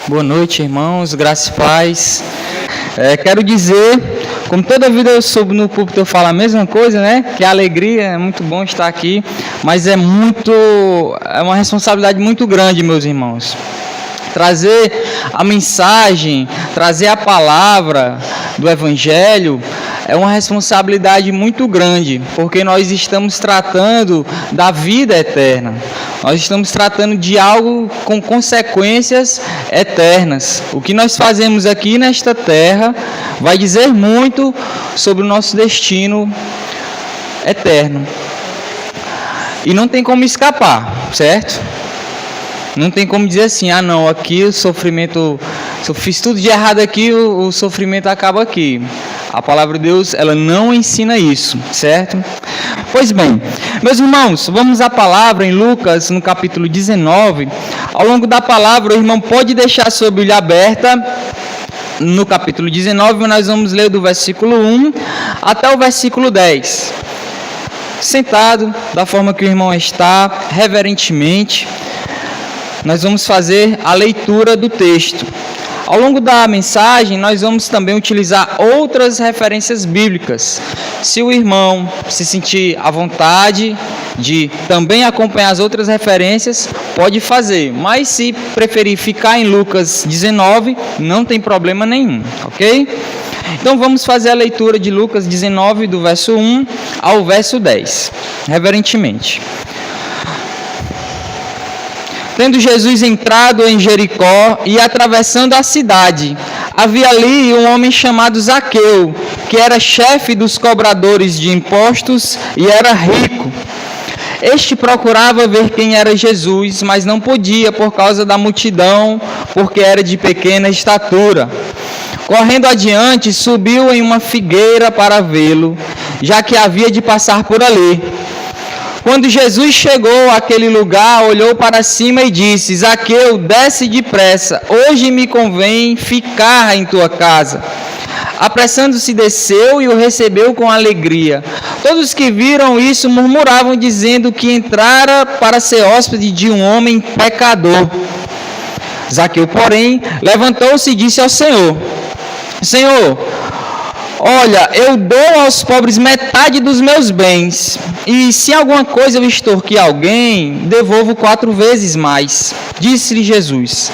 Boa noite, irmãos, graça e paz. Quero dizer, como toda vida eu soube no púlpito eu falo a mesma coisa, né? Que a alegria, é muito bom estar aqui, mas é uma responsabilidade muito grande, meus irmãos. Trazer a mensagem, trazer a palavra do Evangelho é uma responsabilidade muito grande, porque nós estamos tratando da vida eterna. Nós estamos tratando de algo com consequências eternas. O que nós fazemos aqui nesta terra vai dizer muito sobre o nosso destino eterno. E não tem como escapar, certo? Não tem como dizer assim, não, aqui o sofrimento, se eu fiz tudo de errado aqui, o sofrimento acaba aqui. A palavra de Deus, ela não ensina isso, certo? Pois bem, meus irmãos, vamos à palavra em Lucas, no capítulo 19. Ao longo da palavra, o irmão pode deixar sua Bíblia aberta. No capítulo 19, nós vamos ler do versículo 1 até o versículo 10. Sentado, da forma que o irmão está, reverentemente, nós vamos fazer a leitura do texto. Ao longo da mensagem, nós vamos também utilizar outras referências bíblicas. Se o irmão se sentir à vontade de também acompanhar as outras referências, pode fazer. Mas se preferir ficar em Lucas 19, não tem problema nenhum, ok? Então vamos fazer a leitura de Lucas 19, do verso 1 ao verso 10, reverentemente. Tendo Jesus entrado em Jericó e atravessando a cidade, havia ali um homem chamado Zaqueu, que era chefe dos cobradores de impostos e era rico. Este procurava ver quem era Jesus, mas não podia por causa da multidão, porque era de pequena estatura. Correndo adiante, subiu em uma figueira para vê-lo, já que havia de passar por ali. Quando Jesus chegou àquele lugar, olhou para cima e disse: Zaqueu, desce depressa, hoje me convém ficar em tua casa. Apressando-se, desceu e o recebeu com alegria. Todos que viram isso murmuravam, dizendo que entrara para ser hóspede de um homem pecador. Zaqueu, porém, levantou-se e disse ao Senhor: Senhor, olha, eu dou aos pobres metade dos meus bens, e se alguma coisa eu extorquir alguém, devolvo 4 vezes mais. Disse-lhe Jesus: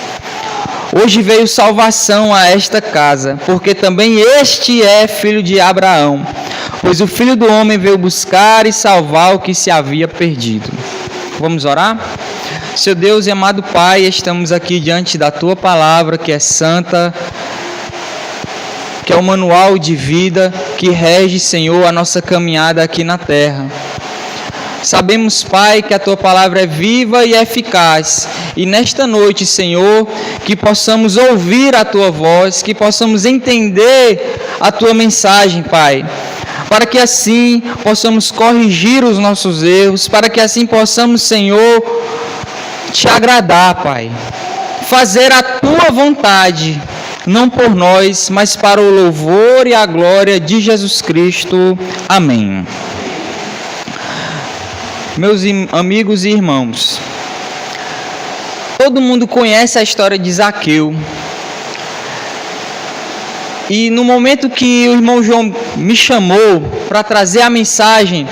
hoje veio salvação a esta casa, porque também este é filho de Abraão, pois o Filho do Homem veio buscar e salvar o que se havia perdido. Vamos orar? Seu Deus e amado Pai, estamos aqui diante da Tua palavra, que é santa, que é o manual de vida que rege, Senhor, a nossa caminhada aqui na terra. Sabemos, Pai, que a Tua palavra é viva e eficaz. E nesta noite, Senhor, que possamos ouvir a Tua voz, que possamos entender a Tua mensagem, Pai. Para que assim possamos corrigir os nossos erros, para que assim possamos, Senhor, Te agradar, Pai. Fazer a Tua vontade, não por nós, mas para o louvor e a glória de Jesus Cristo. Amém. Meus amigos e irmãos, todo mundo conhece a história de Zaqueu. E no momento que o irmão João me chamou para trazer a mensagem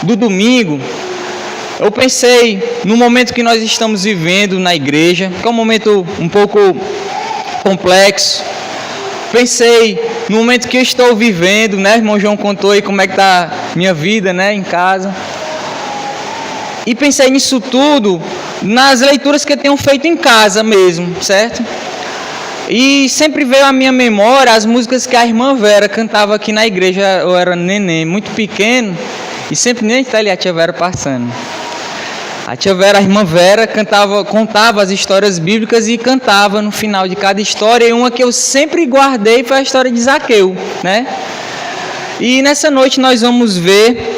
do domingo, eu pensei no momento que nós estamos vivendo na igreja, que é um momento um pouco complexo. Pensei no momento que eu estou vivendo, né? O irmão João contou aí como é que está minha vida, né, em casa. E pensei nisso tudo nas leituras que eu tenho feito em casa mesmo, certo? E sempre veio à minha memória as músicas que a irmã Vera cantava aqui na igreja. Eu era neném, muito pequeno, e sempre nem está ali a tia Vera passando. A tia Vera, a irmã Vera, contava as histórias bíblicas e cantava no final de cada história. E uma que eu sempre guardei foi a história de Zaqueu, né? E nessa noite nós vamos ver,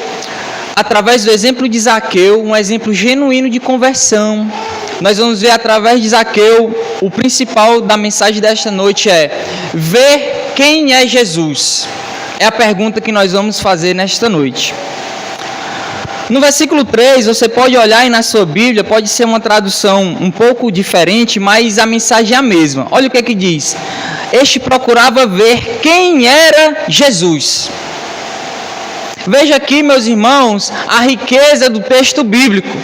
através do exemplo de Zaqueu, um exemplo genuíno de conversão. Nós vamos ver através de Zaqueu, o principal da mensagem desta noite é ver quem é Jesus. É a pergunta que nós vamos fazer nesta noite. No versículo 3, você pode olhar aí na sua Bíblia, pode ser uma tradução um pouco diferente, mas a mensagem é a mesma. Olha o que é que diz. Este procurava ver quem era Jesus. Veja aqui, meus irmãos, a riqueza do texto bíblico.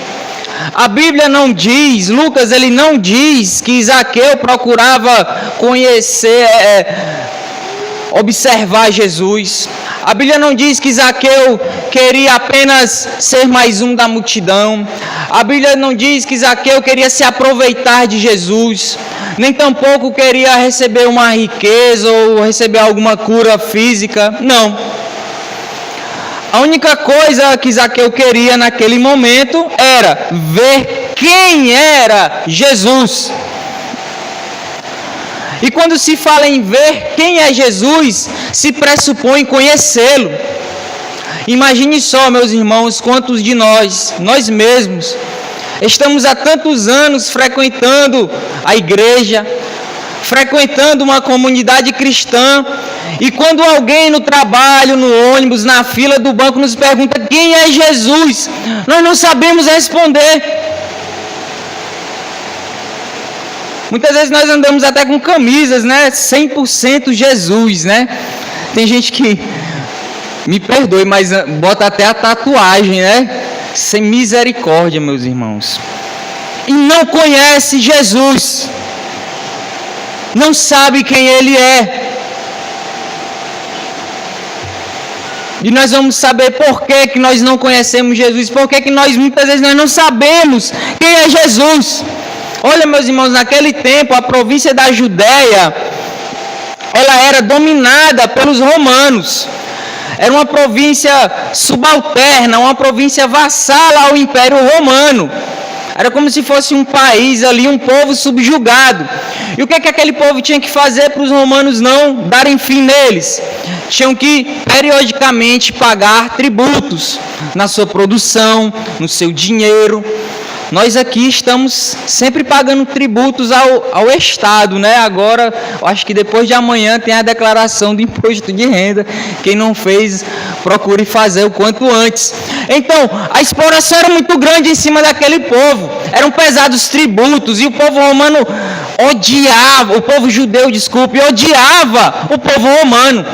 A Bíblia não diz, Lucas ele não diz que Zaqueu procurava conhecer, observar Jesus. A Bíblia não diz que Zaqueu queria apenas ser mais um da multidão. A Bíblia não diz que Zaqueu queria se aproveitar de Jesus. Nem tampouco queria receber uma riqueza ou receber alguma cura física. Não. A única coisa que Zaqueu queria naquele momento era ver quem era Jesus. E quando se fala em ver quem é Jesus, se pressupõe conhecê-lo. Imagine só, meus irmãos, quantos de nós mesmos, estamos há tantos anos frequentando a igreja, frequentando uma comunidade cristã, e quando alguém no trabalho, no ônibus, na fila do banco nos pergunta quem é Jesus, nós não sabemos responder. Muitas vezes nós andamos até com camisas, né? 100% Jesus, né? Tem gente que, me perdoe, mas bota até a tatuagem, né? Sem misericórdia, meus irmãos. E não conhece Jesus. Não sabe quem Ele é. E nós vamos saber por que nós não conhecemos Jesus. Por que nós, muitas vezes, nós não sabemos quem é Jesus. Olha, meus irmãos, naquele tempo, a província da Judéia, ela era dominada pelos romanos. Era uma província subalterna, uma província vassala ao Império Romano. Era como se fosse um país ali, um povo subjugado. E o que aquele povo tinha que fazer para os romanos não darem fim neles? Tinham que, periodicamente, pagar tributos na sua produção, no seu dinheiro. Nós aqui estamos sempre pagando tributos ao Estado, né? Agora, eu acho que depois de amanhã tem a declaração do imposto de renda. Quem não fez, procure fazer o quanto antes. Então, a exploração era muito grande em cima daquele povo. Eram pesados tributos e o povo romano odiava, o povo judeu, odiava o povo romano.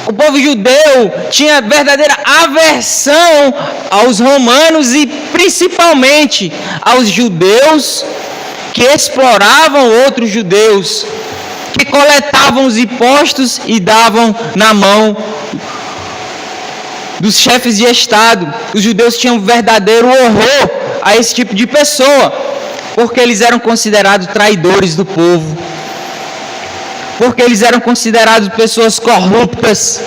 O povo judeu tinha verdadeira aversão aos romanos e principalmente aos judeus que exploravam outros judeus, que coletavam os impostos e davam na mão dos chefes de Estado. Os judeus tinham um verdadeiro horror a esse tipo de pessoa, porque eles eram considerados traidores do povo. Porque eles eram considerados pessoas corruptas,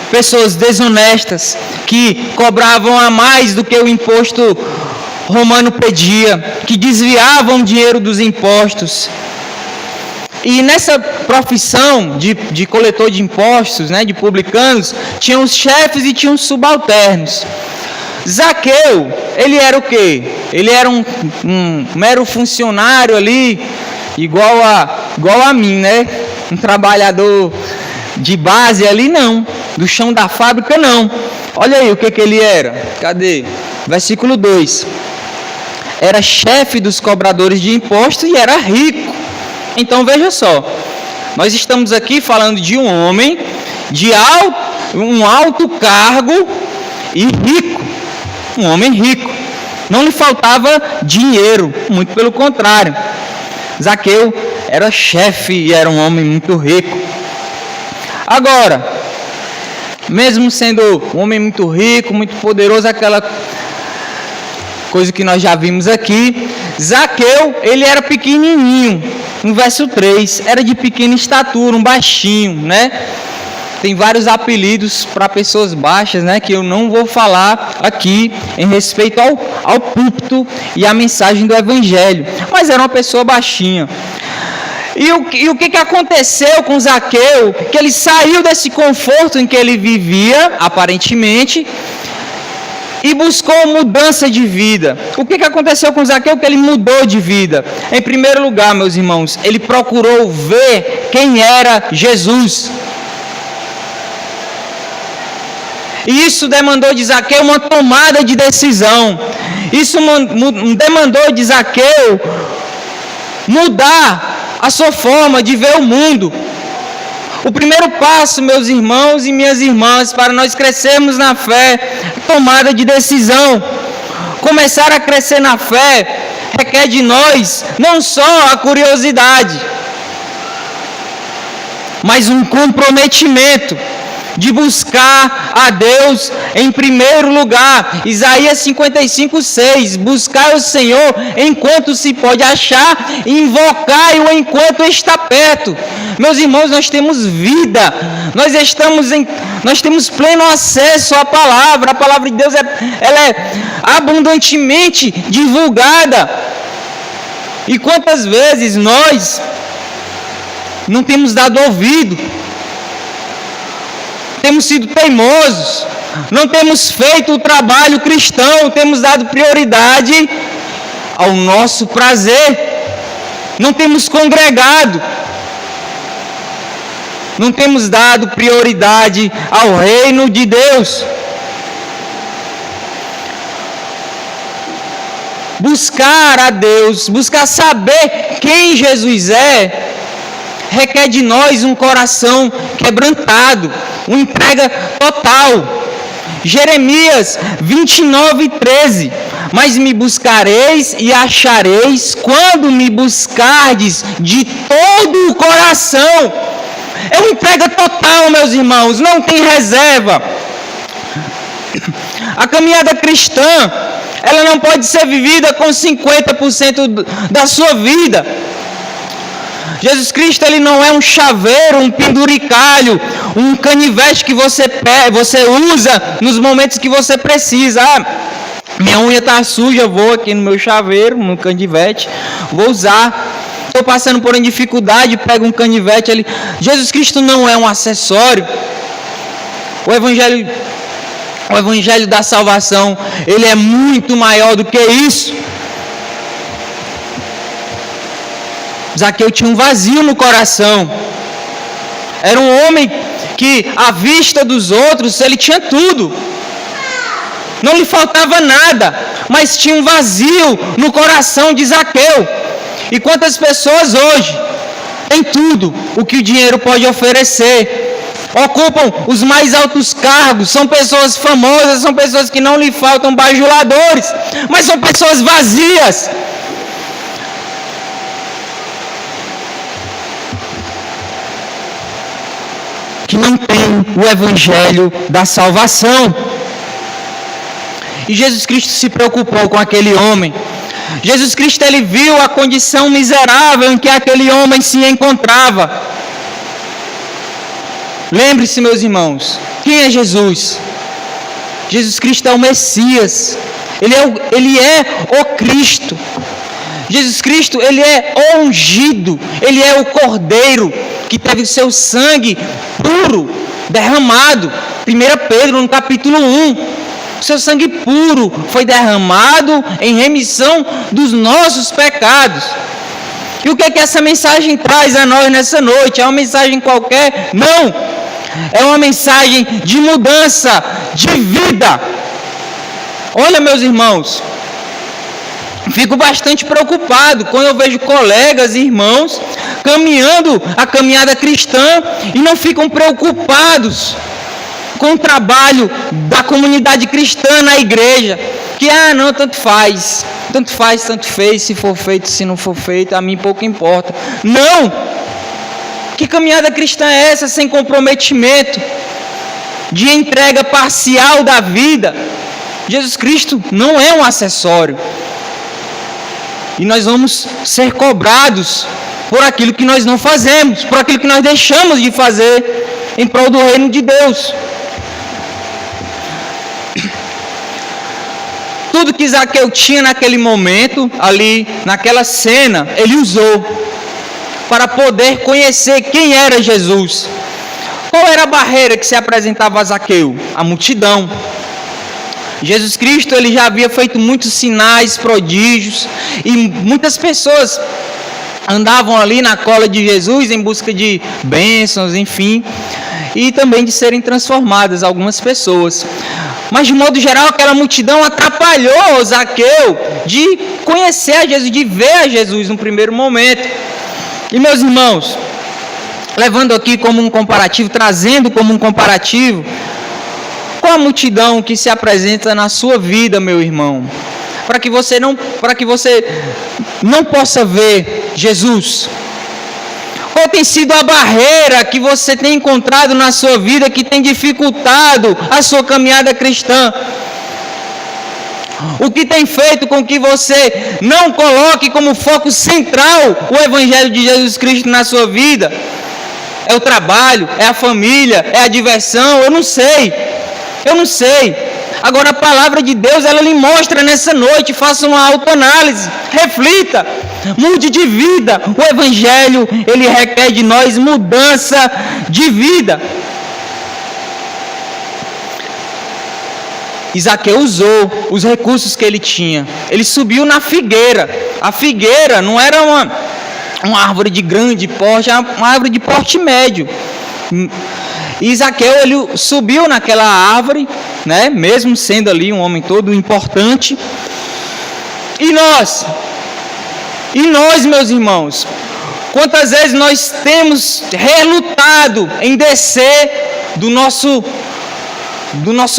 pessoas desonestas, que cobravam a mais do que o imposto romano pedia, que desviavam dinheiro dos impostos. E nessa profissão de coletor de impostos, né, de publicanos, tinham os chefes e tinham os subalternos. Zaqueu, ele era o quê? Ele era um mero funcionário ali, igual a mim, né? Um trabalhador de base ali, não. Do chão da fábrica, não. Olha aí o que ele era. Cadê? Versículo 2. Era chefe dos cobradores de impostos e era rico. Então veja só. Nós estamos aqui falando de um homem de um alto cargo e rico. Um homem rico. Não lhe faltava dinheiro. Muito pelo contrário. Zaqueu era chefe e era um homem muito rico. Agora, mesmo sendo um homem muito rico, muito poderoso, aquela coisa que nós já vimos aqui, Zaqueu, ele era pequenininho. No verso 3, era de pequena estatura, um baixinho, né? Tem vários apelidos para pessoas baixas, né? Que eu não vou falar aqui em respeito ao púlpito e à mensagem do Evangelho. Mas era uma pessoa baixinha. E o que aconteceu com Zaqueu? Que ele saiu desse conforto em que ele vivia, aparentemente, e buscou mudança de vida. O que aconteceu com Zaqueu? Que ele mudou de vida. Em primeiro lugar, meus irmãos, ele procurou ver quem era Jesus. E isso demandou de Zaqueu uma tomada de decisão. Isso demandou de Zaqueu mudar a sua forma de ver o mundo. O primeiro passo, meus irmãos e minhas irmãs, para nós crescermos na fé, é tomada de decisão. Começar a crescer na fé requer de nós não só a curiosidade, mas um comprometimento de buscar a Deus em primeiro lugar. Isaías 55:6, buscar o Senhor enquanto se pode achar, invocai-o enquanto está perto. Meus irmãos, nós temos vida, nós temos pleno acesso à palavra. A palavra de Deus ela é abundantemente divulgada. E quantas vezes nós não temos dado ouvido, temos sido teimosos, não temos feito o trabalho cristão, temos dado prioridade ao nosso prazer, não temos congregado, não temos dado prioridade ao reino de Deus. Buscar a Deus, buscar saber quem Jesus é, requer de nós um coração quebrantado, uma entrega total. Jeremias 29:13, mas me buscareis e achareis quando me buscardes de todo o coração. É uma entrega total, meus irmãos, não tem reserva. A caminhada cristã, ela não pode ser vivida com 50% da sua vida. Jesus Cristo, ele não é um chaveiro, um penduricalho, um canivete que você usa nos momentos que você precisa. Minha unha está suja, eu vou aqui no meu chaveiro, no canivete, vou usar. Estou passando por uma dificuldade, pego um canivete ali. Jesus Cristo não é um acessório. O Evangelho da salvação, ele é muito maior do que isso. Zaqueu tinha um vazio no coração. Era um homem que, à vista dos outros, ele tinha tudo. Não lhe faltava nada, mas tinha um vazio no coração de Zaqueu. E quantas pessoas hoje têm tudo o que o dinheiro pode oferecer, ocupam os mais altos cargos, são pessoas famosas, são pessoas que não lhe faltam bajuladores, mas são pessoas vazias. Que não tem o Evangelho da salvação. E Jesus Cristo se preocupou com aquele homem. Jesus Cristo, ele viu a condição miserável em que aquele homem se encontrava. Lembre-se, meus irmãos, quem é Jesus? Jesus Cristo é o Messias. Ele é o Cristo. Jesus Cristo, ele é o ungido. Ele é o Cordeiro que teve o seu sangue puro derramado. 1 Pedro, no capítulo 1. O seu sangue puro foi derramado em remissão dos nossos pecados. E o que é que essa mensagem traz a nós nessa noite? É uma mensagem qualquer? Não! É uma mensagem de mudança de vida. Olha, meus irmãos, fico bastante preocupado quando eu vejo colegas e irmãos caminhando a caminhada cristã e não ficam preocupados com o trabalho da comunidade cristã na igreja. Que, não, tanto faz, tanto fez, se for feito, se não for feito, a mim pouco importa. Não! Que caminhada cristã é essa sem comprometimento, de entrega parcial da vida? Jesus Cristo não é um acessório. E nós vamos ser cobrados por aquilo que nós não fazemos, por aquilo que nós deixamos de fazer em prol do reino de Deus. Tudo que Zaqueu tinha naquele momento, ali, naquela cena, ele usou para poder conhecer quem era Jesus. Qual era a barreira que se apresentava a Zaqueu? A multidão. Jesus Cristo, ele já havia feito muitos sinais, prodígios, e muitas pessoas andavam ali na cola de Jesus em busca de bênçãos, enfim. e também de serem transformadas algumas pessoas. Mas, de modo geral, aquela multidão atrapalhou Zaqueu de conhecer a Jesus, de ver a Jesus no primeiro momento. E, meus irmãos, levando aqui como um comparativo, trazendo como um comparativo, qual a multidão que se apresenta na sua vida, meu irmão? Para que você não possa ver Jesus. Qual tem sido a barreira que você tem encontrado na sua vida que tem dificultado a sua caminhada cristã? O que tem feito com que você não coloque como foco central o Evangelho de Jesus Cristo na sua vida? É o trabalho? É a família? É a diversão? Eu não sei. Agora a palavra de Deus, ela lhe mostra nessa noite. Faça uma autoanálise, reflita, mude de vida. O Evangelho, ele requer de nós mudança de vida. Zaqueu usou os recursos que ele tinha. Ele subiu na figueira. A figueira não era uma árvore de grande porte, era uma árvore de porte médio. E Zaqueu, ele subiu naquela árvore, né, mesmo sendo ali um homem todo importante. E nós, meus irmãos, quantas vezes nós temos relutado em descer do nosso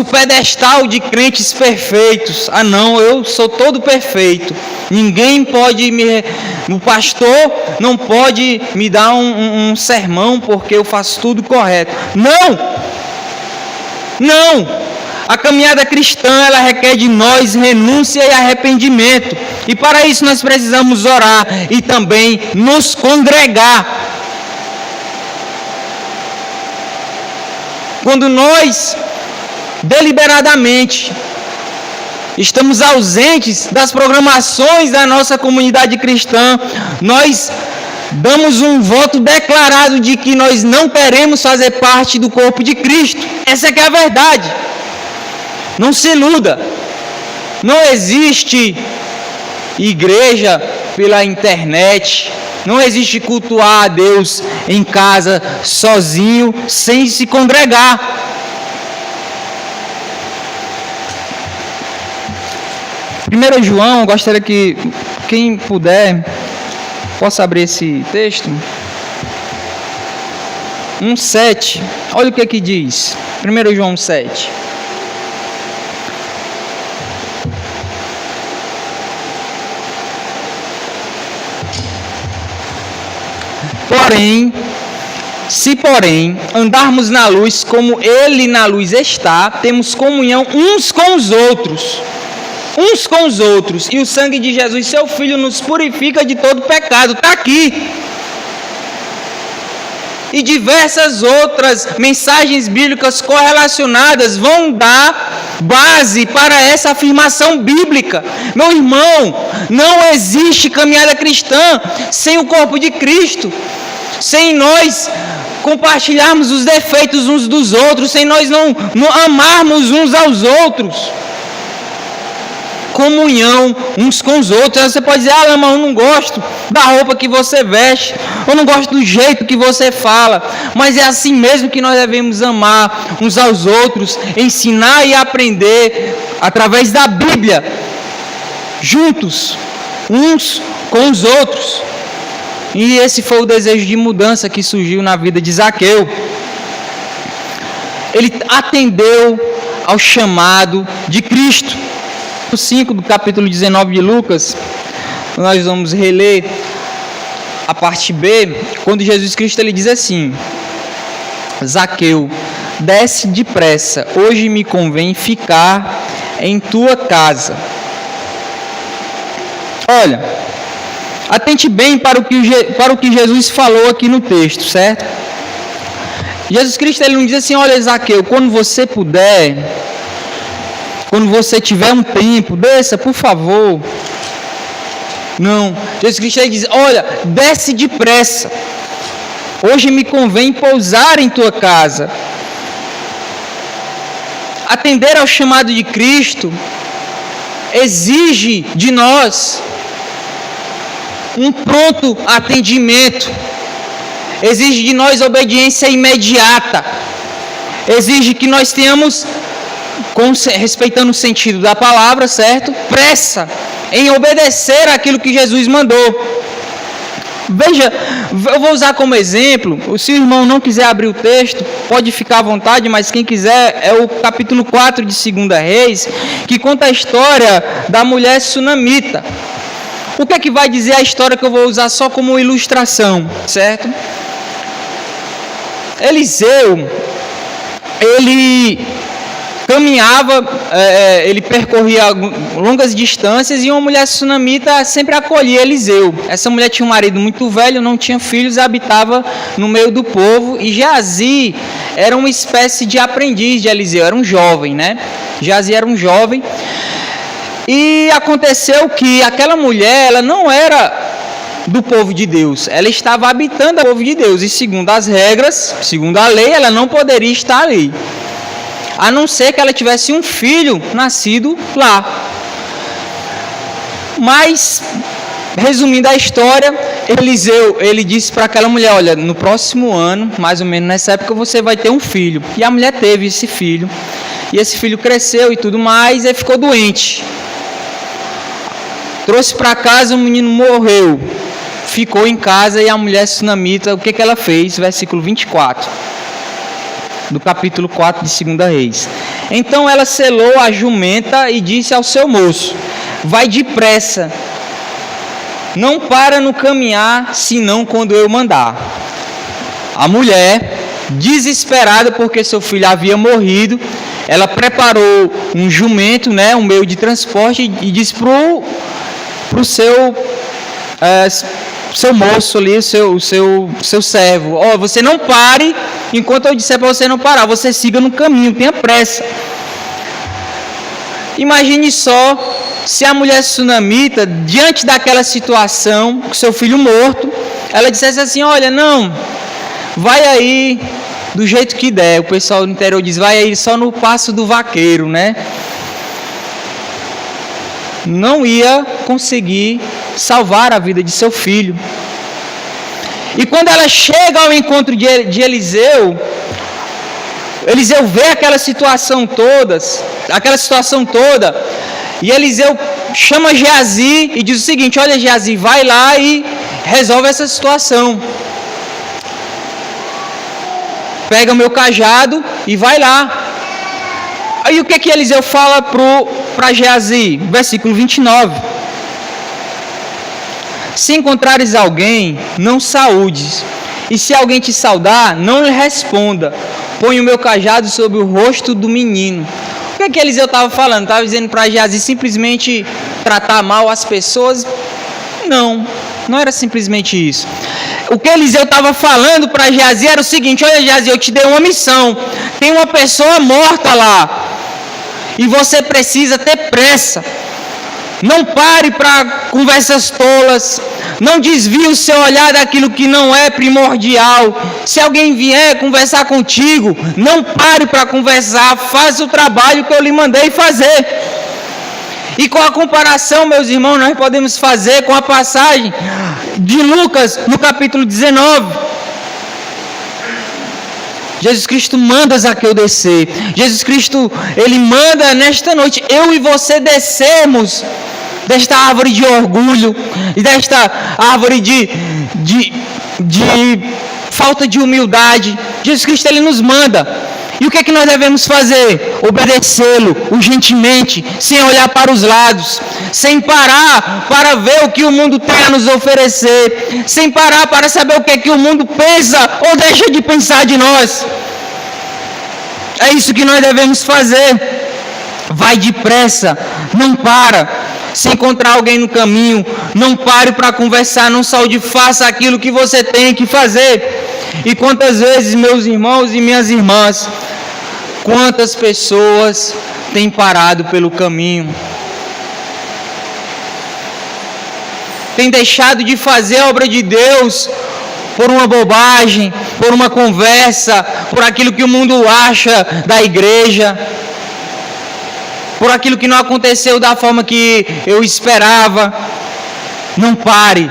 pedestal de crentes perfeitos? Ah não, eu sou todo perfeito, ninguém pode o pastor não pode me dar um sermão porque eu faço tudo correto. Não, a caminhada cristã, ela requer de nós renúncia e arrependimento, e para isso nós precisamos orar e também nos congregar. Quando nós deliberadamente estamos ausentes das programações da nossa comunidade cristã, nós damos um voto declarado de que nós não queremos fazer parte do corpo de Cristo. Essa que é a verdade. Não se iluda. Não existe igreja pela internet. Não existe cultuar a Deus em casa, sozinho, sem se congregar. 1 João, gostaria que quem puder possa abrir esse texto. 1,7. Olha o que aqui diz. 1 João 7. Se andarmos na luz como Ele na luz está, temos comunhão uns com os outros, e o sangue de Jesus, seu Filho, nos purifica de todo pecado. Está aqui. E diversas outras mensagens bíblicas correlacionadas vão dar base para essa afirmação bíblica. Meu irmão, não existe caminhada cristã sem o corpo de Cristo, sem nós compartilharmos os defeitos uns dos outros, sem nós não amarmos uns aos outros. Comunhão uns com os outros. Você pode dizer: ah, Lama, eu não gosto da roupa que você veste, eu não gosto do jeito que você fala, mas é assim mesmo que nós devemos amar uns aos outros, ensinar e aprender através da Bíblia, juntos, uns com os outros. E esse foi o desejo de mudança que surgiu na vida de Zaqueu. Ele atendeu ao chamado de Cristo. 5 do capítulo 19 de Lucas, nós vamos reler a parte B, quando Jesus Cristo ele diz assim: Zaqueu, desce depressa, hoje me convém ficar em tua casa. Olha, atente bem para o que Jesus falou aqui no texto, certo? Jesus Cristo ele não diz assim: olha, Zaqueu, quando você puder, quando você tiver um tempo, desça, por favor. Não, Jesus Cristo ele diz: olha, desce depressa, hoje me convém pousar em tua casa. Atender ao chamado de Cristo exige de nós um pronto atendimento, exige de nós obediência imediata. exige que nós tenhamos, respeitando o sentido da palavra, certo? Pressa em obedecer aquilo que Jesus mandou. Veja, eu vou usar como exemplo, se o irmão não quiser abrir o texto, pode ficar à vontade, mas quem quiser, é o capítulo 4 de 2 Reis, que conta a história da mulher sunamita. O que é que vai dizer a história que eu vou usar só como ilustração, certo? Eliseu, ele caminhava, ele percorria longas distâncias e uma mulher sunamita sempre acolhia Eliseu. Essa mulher tinha um marido muito velho, não tinha filhos, habitava no meio do povo, e Geazi era uma espécie de aprendiz de Eliseu, era um jovem, né? Geazi era um jovem, e aconteceu que aquela mulher, ela não era do povo de Deus, ela estava habitando o povo de Deus, e segundo as regras, segundo a lei, ela não poderia estar ali, a não ser que ela tivesse um filho nascido lá. Mas, resumindo a história, Eliseu, ele disse para aquela mulher, olha, no próximo ano, mais ou menos nessa época, você vai ter um filho. E a mulher teve esse filho, e esse filho cresceu e tudo mais, e ficou doente. Trouxe para casa, o menino morreu, ficou em casa, e a mulher sunamita, o que ela fez? Versículo 24. Do capítulo 4 de 2 Reis. Então ela selou a jumenta e disse ao seu moço, vai depressa, não para no caminhar, senão quando eu mandar. A mulher, desesperada porque seu filho havia morrido, ela preparou um jumento, né, um meio de transporte, e disse para o seu moço ali, o seu servo, você não pare enquanto eu disser para você não parar, você siga no caminho, tenha pressa. Imagine só se a mulher sunamita, diante daquela situação, com seu filho morto, ela dissesse assim, olha, não, vai aí do jeito que der. O pessoal do interior diz, vai aí só no passo do vaqueiro, né? Não ia conseguir salvar a vida de seu filho. E quando ela chega ao encontro de Eliseu, Eliseu vê aquela situação toda, e Eliseu chama Geazi e diz o seguinte, olha Geazi, vai lá e resolve essa situação. Pega o meu cajado e vai lá. Aí o que Eliseu fala para Geazi? Versículo 29. Se encontrares alguém, não saúdes, e se alguém te saudar, não lhe responda. Põe o meu cajado sobre o rosto do menino. O que Eliseu estava falando? Estava dizendo para Geazi simplesmente tratar mal as pessoas? Não era simplesmente isso. O que Eliseu estava falando para Geazi era o seguinte, olha Geazi, eu te dei uma missão, tem uma pessoa morta lá, e você precisa ter pressa. Não pare para conversas tolas, não desvie o seu olhar daquilo que não é primordial. Se alguém vier conversar contigo, não pare para conversar, faça o trabalho que eu lhe mandei fazer. E com a comparação, meus irmãos, nós podemos fazer com a passagem de Lucas, no capítulo 19. Jesus Cristo manda Zaqueu descer. Jesus Cristo, ele manda nesta noite, eu e você descermos desta árvore de orgulho, e desta árvore de falta de humildade. Jesus Cristo, ele nos manda. E o que é que nós devemos fazer? Obedecê-lo urgentemente, sem olhar para os lados, sem parar para ver o que o mundo tem a nos oferecer, sem parar para saber o que é que o mundo pensa ou deixa de pensar de nós. É isso que nós devemos fazer. Vai depressa, não para. Se encontrar alguém no caminho, não pare para conversar, não saúde, faça aquilo que você tem que fazer. E quantas vezes, meus irmãos e minhas irmãs, quantas pessoas têm parado pelo caminho, têm deixado de fazer a obra de Deus por uma bobagem, por uma conversa, por aquilo que o mundo acha da igreja, por aquilo que não aconteceu da forma que eu esperava. Não pare,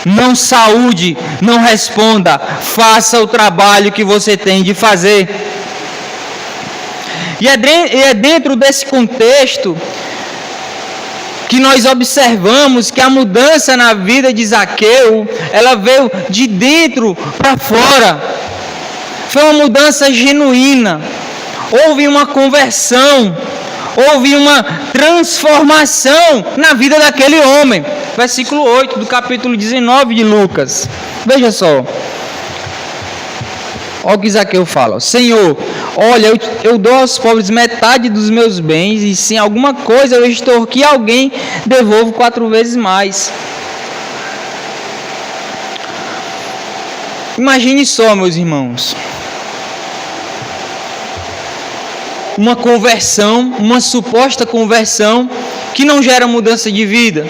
não saúde, não responda, faça o trabalho que você tem de fazer. E é dentro desse contexto que nós observamos que a mudança na vida de Zaqueu, ela veio de dentro para fora. Foi uma mudança genuína. Houve uma conversão, houve uma transformação na vida daquele homem. Versículo 8 do capítulo 19 de Lucas. Veja só. Olha o que Zaqueu fala: Senhor, olha, eu dou aos pobres metade dos meus bens, e se em alguma coisa eu extorquir alguém, devolvo 4 vezes mais. Imagine só, meus irmãos, uma conversão, uma suposta conversão, que não gera mudança de vida.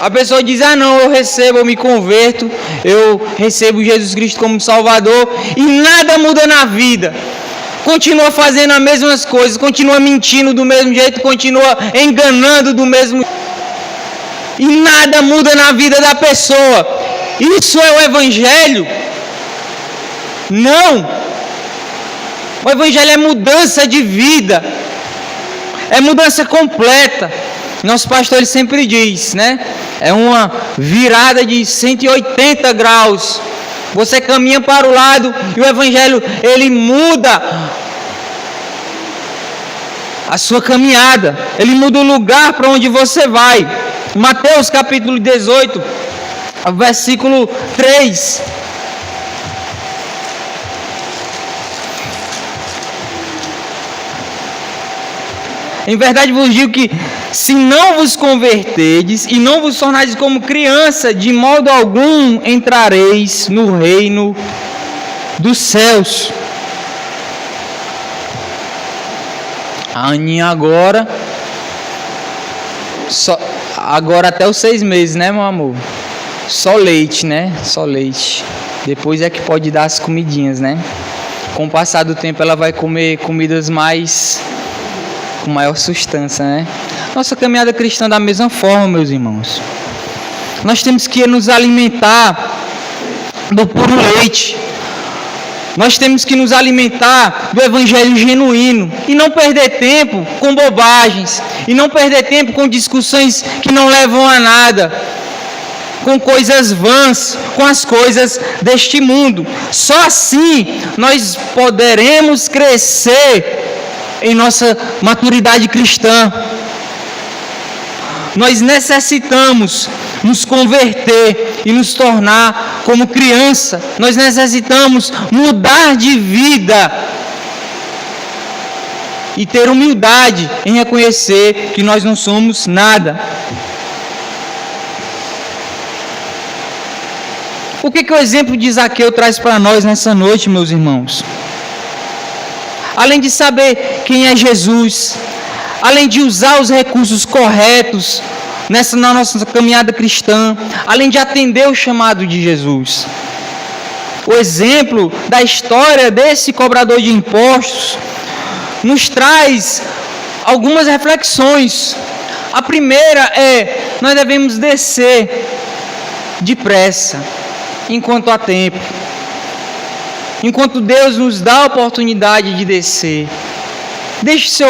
A pessoa diz: ah não, eu recebo, eu me converto, eu recebo Jesus Cristo como Salvador, e nada muda na vida. Continua fazendo as mesmas coisas, continua mentindo do mesmo jeito, continua enganando do mesmo jeito. E nada muda na vida da pessoa. Isso é o Evangelho? Não. O Evangelho é mudança de vida. É mudança completa. Nosso pastor ele sempre diz, né? É uma virada de 180 graus. Você caminha para o lado e o Evangelho ele muda a sua caminhada. Ele muda o lugar para onde você vai. Mateus capítulo 18, versículo 3. Em verdade vos digo que, se não vos converterdes e não vos tornardes como criança, de modo algum entrareis no reino dos céus. A Aninha agora até os 6 meses, né, meu amor? Só leite, né? Só leite. Depois é que pode dar as comidinhas, né? Com o passar do tempo ela vai comer comidas com maior substância, né? Nossa caminhada cristã da mesma forma, meus irmãos. Nós temos que nos alimentar do puro leite. Nós temos que nos alimentar do Evangelho genuíno e não perder tempo com bobagens, e não perder tempo com discussões que não levam a nada, com coisas vãs, com as coisas deste mundo. Só assim nós poderemos crescer em nossa maturidade cristã. Nós necessitamos nos converter e nos tornar como criança. Nós necessitamos mudar de vida e ter humildade em reconhecer que nós não somos nada. O que o exemplo de Zaqueu traz para nós nessa noite, meus irmãos? Além de saber quem é Jesus, além de usar os recursos corretos na nossa caminhada cristã, além de atender o chamado de Jesus, o exemplo da história desse cobrador de impostos nos traz algumas reflexões. A primeira é: nós devemos descer depressa, enquanto há tempo. Enquanto Deus nos dá a oportunidade de descer. Deixe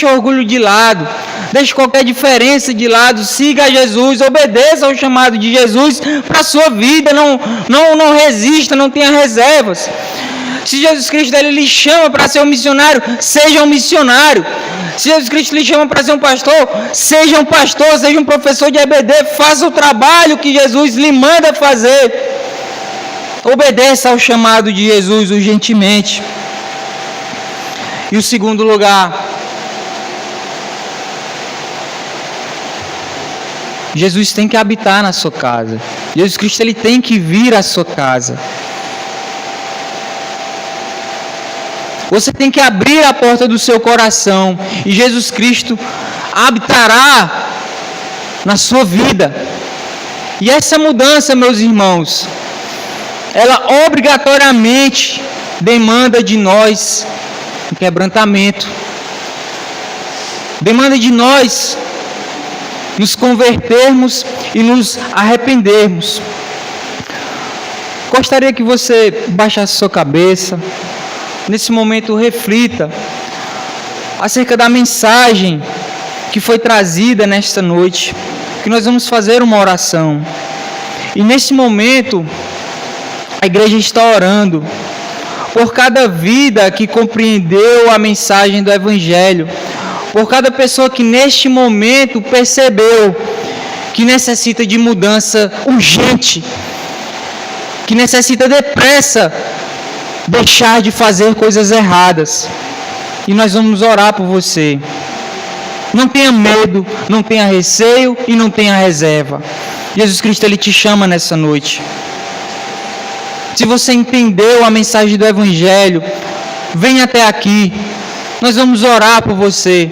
o orgulho de lado. Deixe qualquer diferença de lado. Siga Jesus. Obedeça ao chamado de Jesus para a sua vida. Não resista, não tenha reservas. Se Jesus Cristo ele lhe chama para ser um missionário, seja um missionário. Se Jesus Cristo lhe chama para ser um pastor, seja um pastor, seja um professor de EBD. Faça o trabalho que Jesus lhe manda fazer. Obedeça ao chamado de Jesus urgentemente. E o segundo lugar, Jesus tem que habitar na sua casa. Jesus Cristo ele tem que vir à sua casa. Você tem que abrir a porta do seu coração e Jesus Cristo habitará na sua vida. E essa mudança, meus irmãos, ela obrigatoriamente demanda de nós um quebrantamento. Demanda de nós nos convertermos e nos arrependermos. Gostaria que você baixasse sua cabeça, nesse momento, reflita acerca da mensagem que foi trazida nesta noite, que nós vamos fazer uma oração. E nesse momento, a igreja está orando por cada vida que compreendeu a mensagem do Evangelho, por cada pessoa que neste momento percebeu que necessita de mudança urgente, que necessita depressa deixar de fazer coisas erradas. E nós vamos orar por você. Não tenha medo, não tenha receio e não tenha reserva. Jesus Cristo, Ele te chama nessa noite. Se você entendeu a mensagem do Evangelho, venha até aqui. Nós vamos orar por você.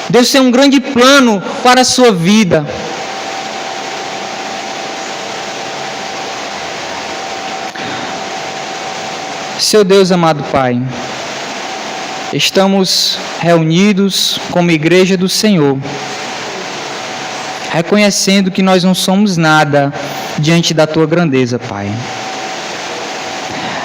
Deus tem um grande plano para a sua vida. Seu Deus amado Pai, estamos reunidos como igreja do Senhor, reconhecendo que nós não somos nada diante da Tua grandeza, Pai.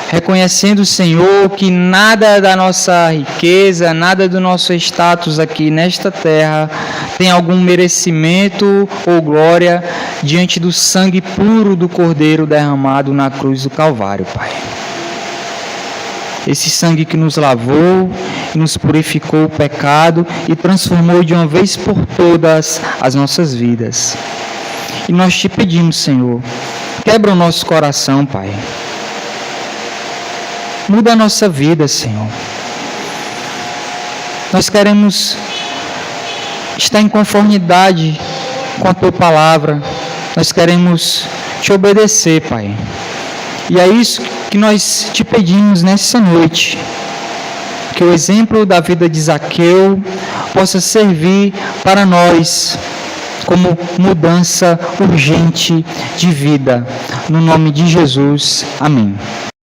Reconhecendo, Senhor, que nada da nossa riqueza, nada do nosso status aqui nesta terra tem algum merecimento ou glória diante do sangue puro do Cordeiro derramado na cruz do Calvário, Pai. Esse sangue que nos lavou, nos purificou o pecado e transformou de uma vez por todas as nossas vidas. E nós te pedimos, Senhor, quebra o nosso coração, Pai. Muda a nossa vida, Senhor. Nós queremos estar em conformidade com a Tua palavra. Nós queremos te obedecer, Pai. E é isso que nós te pedimos nessa noite. Que o exemplo da vida de Zaqueu possa servir para nós como mudança urgente de vida. No nome de Jesus. Amém.